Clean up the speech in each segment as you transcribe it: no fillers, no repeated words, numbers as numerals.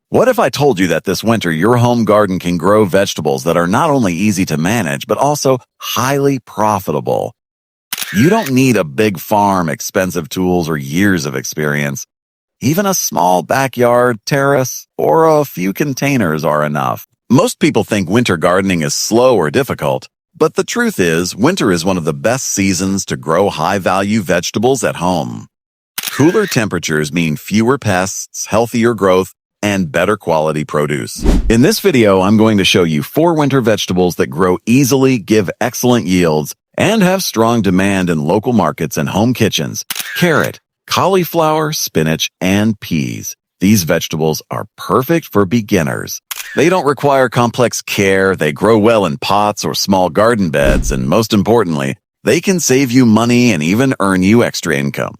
What if I told you that this winter your home garden can grow vegetables that are not only easy to manage, but also highly profitable? You don't need a big farm, expensive tools, or years of experience. Even a small backyard, terrace, or a few containers are enough. Most people think winter gardening is slow or difficult, but the truth is, winter is one of the best seasons to grow high-value vegetables at home. Cooler temperatures mean fewer pests, healthier growth, and better quality produce. In this video, I'm going to show you 4 winter vegetables that grow easily, give excellent yields, and have strong demand in local markets and home kitchens. Carrot, cauliflower, spinach, and peas. These vegetables are perfect for beginners. They don't require complex care, they grow well in pots or small garden beds, and most importantly, they can save you money and even earn you extra income.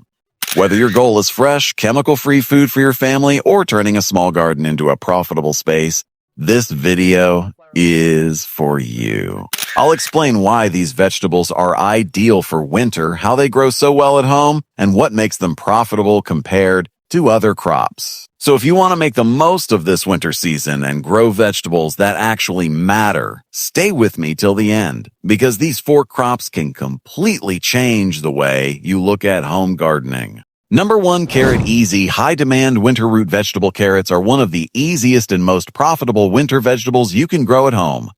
Whether your goal is fresh, chemical-free food for your family or turning a small garden into a profitable space, this video is for you. I'll explain why these vegetables are ideal for winter, how they grow so well at home, and what makes them profitable compared to other crops. So if you want to make the most of this winter season and grow vegetables that actually matter, stay with me till the end, because these 4 crops can completely change the way you look at home gardening. Number 1, carrot easy. High-demand winter root vegetable carrots are one of the easiest and most profitable winter vegetables you can grow at home.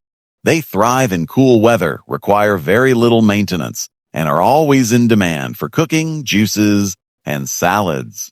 They thrive in cool weather, require very little maintenance, and are always in demand for cooking, juices, and salads.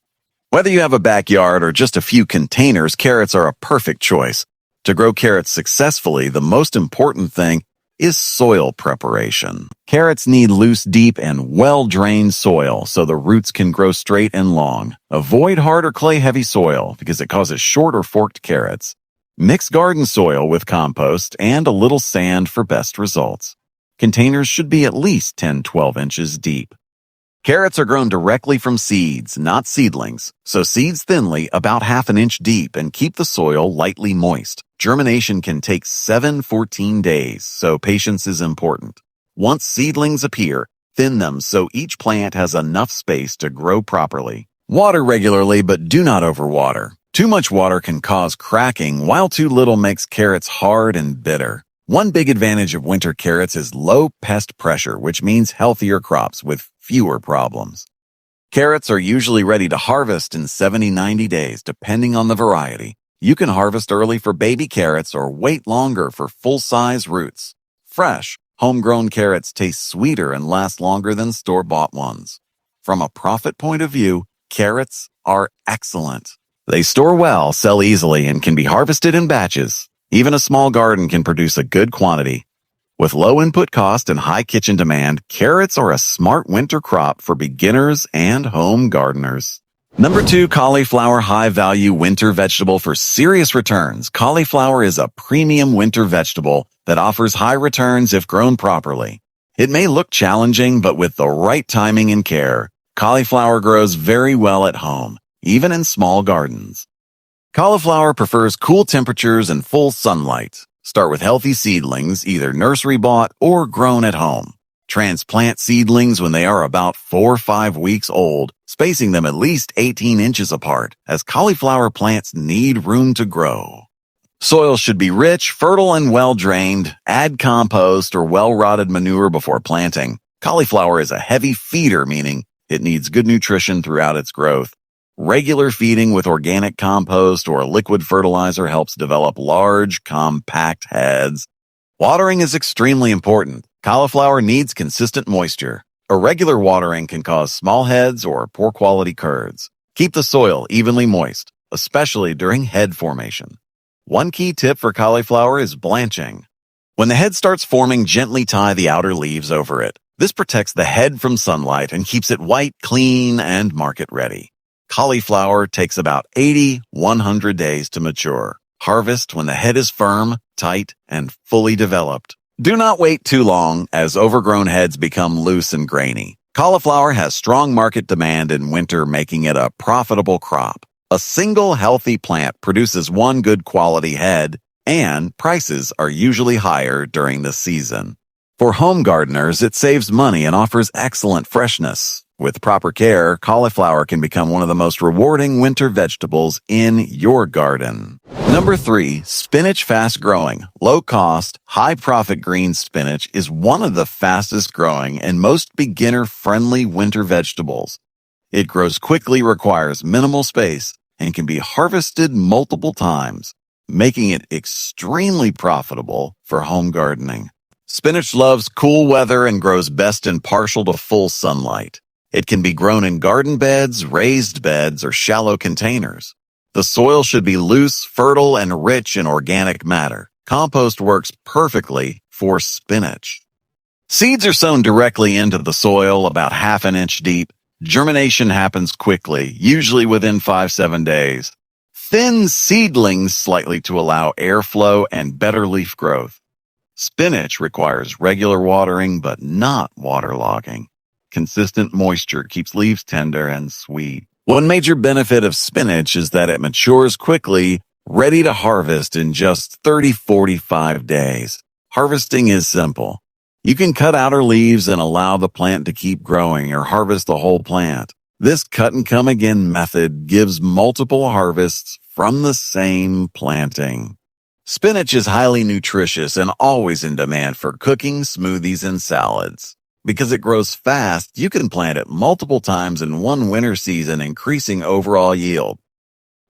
Whether you have a backyard or just a few containers, carrots are a perfect choice. To grow carrots successfully, the most important thing is soil preparation. Carrots need loose, deep, and well-drained soil so the roots can grow straight and long. Avoid hard or clay-heavy soil because it causes short or forked carrots. Mix garden soil with compost and a little sand for best results. Containers should be at least 10-12 inches deep. Carrots are grown directly from seeds, not seedlings, so seeds thinly about ½ inch deep and keep the soil lightly moist. Germination can take 7-14 days, so patience is important. Once seedlings appear, thin them so each plant has enough space to grow properly. Water regularly, but do not overwater. Too much water can cause cracking, while too little makes carrots hard and bitter. One big advantage of winter carrots is low pest pressure, which means healthier crops with fewer problems. Carrots are usually ready to harvest in 70-90 days, depending on the variety. You can harvest early for baby carrots or wait longer for full-size roots. Fresh, homegrown carrots taste sweeter and last longer than store-bought ones. From a profit point of view, carrots are excellent. They store well, sell easily, and can be harvested in batches. Even a small garden can produce a good quantity. With low input cost and high kitchen demand, carrots are a smart winter crop for beginners and home gardeners. Number 2, cauliflower, high-value winter vegetable for serious returns. Cauliflower is a premium winter vegetable that offers high returns if grown properly. It may look challenging, but with the right timing and care, cauliflower grows very well at home, even in small gardens. Cauliflower prefers cool temperatures and full sunlight. Start with healthy seedlings, either nursery-bought or grown at home. Transplant seedlings when they are about 4 or 5 weeks old, spacing them at least 18 inches apart, as cauliflower plants need room to grow. Soil should be rich, fertile, and well-drained. Add compost or well-rotted manure before planting. Cauliflower is a heavy feeder, meaning it needs good nutrition throughout its growth. Regular feeding with organic compost or liquid fertilizer helps develop large, compact heads. Watering is extremely important. Cauliflower needs consistent moisture. Irregular watering can cause small heads or poor quality curds. Keep the soil evenly moist, especially during head formation. One key tip for cauliflower is blanching. When the head starts forming, gently tie the outer leaves over it. This protects the head from sunlight and keeps it white, clean, and market ready. Cauliflower takes about 80-100 days to mature. Harvest when the head is firm, tight, and fully developed. Do not wait too long, as overgrown heads become loose and grainy. Cauliflower has strong market demand in winter, making it a profitable crop. A single healthy plant produces one good quality head, and prices are usually higher during the season. For home gardeners, it saves money and offers excellent freshness. With proper care, cauliflower can become one of the most rewarding winter vegetables in your garden. Number 3, spinach fast growing. Low cost, high profit green spinach is one of the fastest growing and most beginner friendly winter vegetables. It grows quickly, requires minimal space, and can be harvested multiple times, making it extremely profitable for home gardening. Spinach loves cool weather and grows best in partial to full sunlight. It can be grown in garden beds, raised beds, or shallow containers. The soil should be loose, fertile, and rich in organic matter. Compost works perfectly for spinach. Seeds are sown directly into the soil about half an inch deep. Germination happens quickly, usually within 5-7 days. Thin seedlings slightly to allow airflow and better leaf growth. Spinach requires regular watering, but not waterlogging. Consistent moisture keeps leaves tender and sweet. One major benefit of spinach is that it matures quickly, ready to harvest in just 30-45 days. Harvesting is simple. You can cut outer leaves and allow the plant to keep growing or harvest the whole plant. This cut and come again method gives multiple harvests from the same planting. Spinach is highly nutritious and always in demand for cooking, smoothies, and salads. Because it grows fast, you can plant it multiple times in one winter season, increasing overall yield.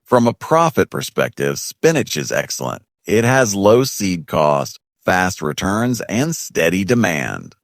From a profit perspective, spinach is excellent. It has low seed cost, fast returns, and steady demand.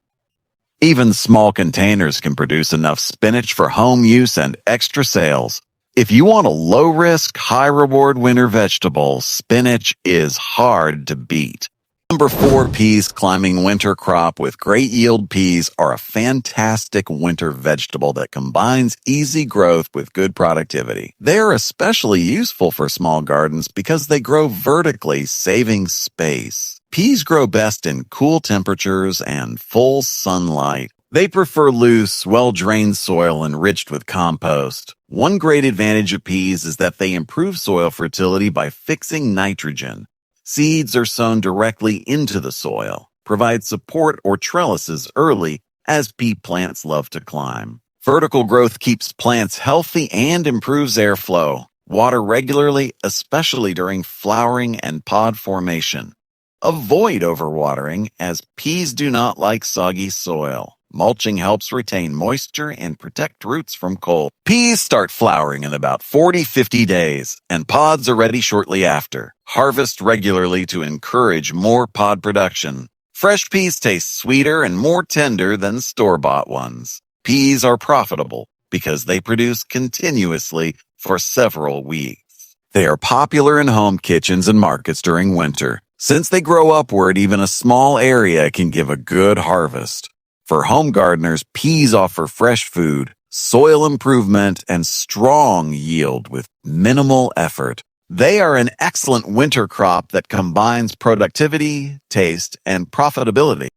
Even small containers can produce enough spinach for home use and extra sales. If you want a low-risk, high-reward winter vegetable, spinach is hard to beat. Number 4, peas. Climbing winter crop with great yield. Peas are a fantastic winter vegetable that combines easy growth with good productivity. They are especially useful for small gardens because they grow vertically, saving space. Peas grow best in cool temperatures and full sunlight. They prefer loose, well-drained soil enriched with compost. One great advantage of peas is that they improve soil fertility by fixing nitrogen. Seeds are sown directly into the soil, provide support or trellises early, as pea plants love to climb. Vertical growth keeps plants healthy and improves airflow. Water regularly, especially during flowering and pod formation. Avoid overwatering, as peas do not like soggy soil. Mulching helps retain moisture and protect roots from cold. Peas start flowering in about 40-50 days, and pods are ready shortly after. Harvest regularly to encourage more pod production. Fresh peas taste sweeter and more tender than store-bought ones. Peas are profitable because they produce continuously for several weeks. They are popular in home kitchens and markets during winter. Since they grow upward, even a small area can give a good harvest. For home gardeners, peas offer fresh food, soil improvement, and strong yield with minimal effort. They are an excellent winter crop that combines productivity, taste, and profitability.